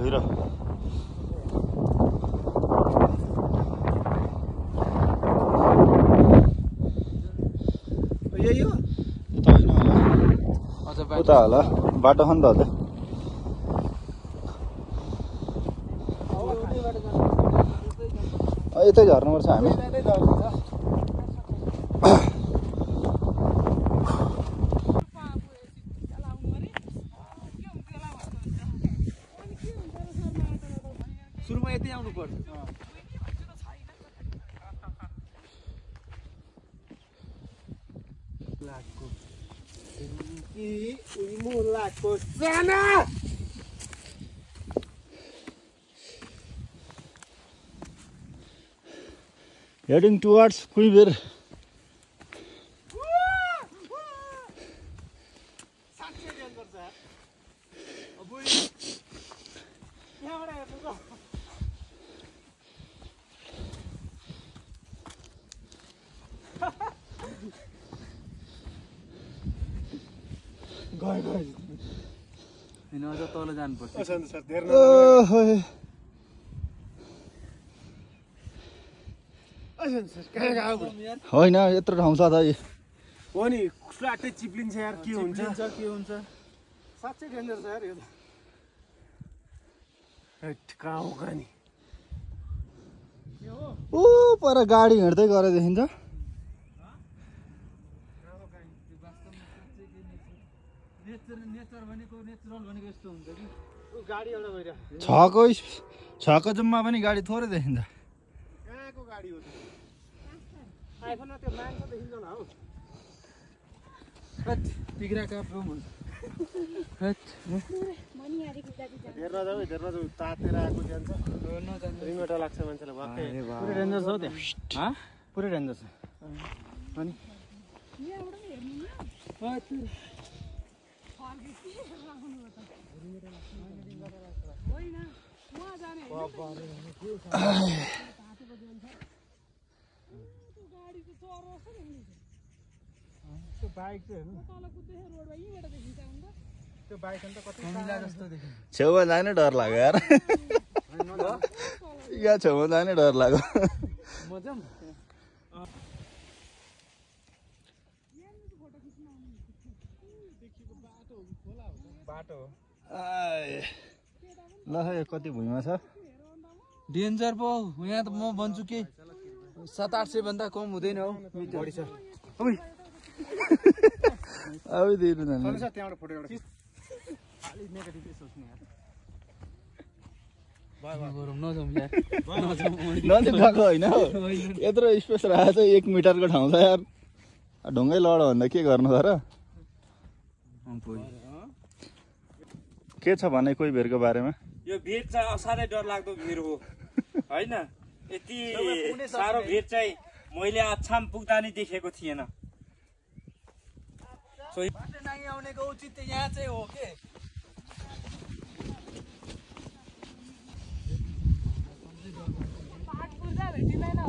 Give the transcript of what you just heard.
Hero यही हो त होइन होला उता होला बाटो छ नि त यतै झर्नुपर्छ हामी सुरुमा यतै आउनु पर्छ मुलाको साना heading towards Kuiver. तल जानुपर्छ होइन यत्रो ठाउँ छ त हो नि फ्ल्याटै चिप्लिन्छ यार के हुन्छ साँच्चै डेन्जर छ यार यो त कहाँ हो नि ऊ पर गाडी हिँड्दै गरे देखिन्छ छको जुम्मा पनि गाडी थोरै देखिन्छ कहाँको गाडी हो आइफोनमा त्यो मान्छे देखिन्छ न हौ तिग्राका प्रोम हुन्छ हेर्न जाऊ तातेर आएको जान्छ रिमोटा लाग्छ मान्छेलाई भक्कै पुरै डेन्जर छ त्यहाँ पुरै डेन्जर छ अनि छेउमा जाने डर लाग्यो यार यहाँ छेउमा जाने डर लाग्यो ल कति भुइँमा छ डेन्जर पो यहाँ त म भन्छु कि 700-800 भन्दा कम हुँदैन हौ बढी छ अब दिनु न त्यहाँबाट फोटो एउटा खाली नेगेटिभ सोच्ने यार नजिक होइन हौ यत्रो स्पेस राखेको छ 1 मिटरको ठाउँ छ यार ढुङ्गै लड्यो भन्दा के गर्नु त र के छ भने कोही भेरको बारेमा यो भिड चाहिँ असाध्यै डरलाग्दो भिड हो होइन यति साह्रो भिड चाहिँ मैले आछाम पुग्दा नि देखेको थिएन आउनेको औचित्य यहाँ चाहिँ हो के भेटिँदैन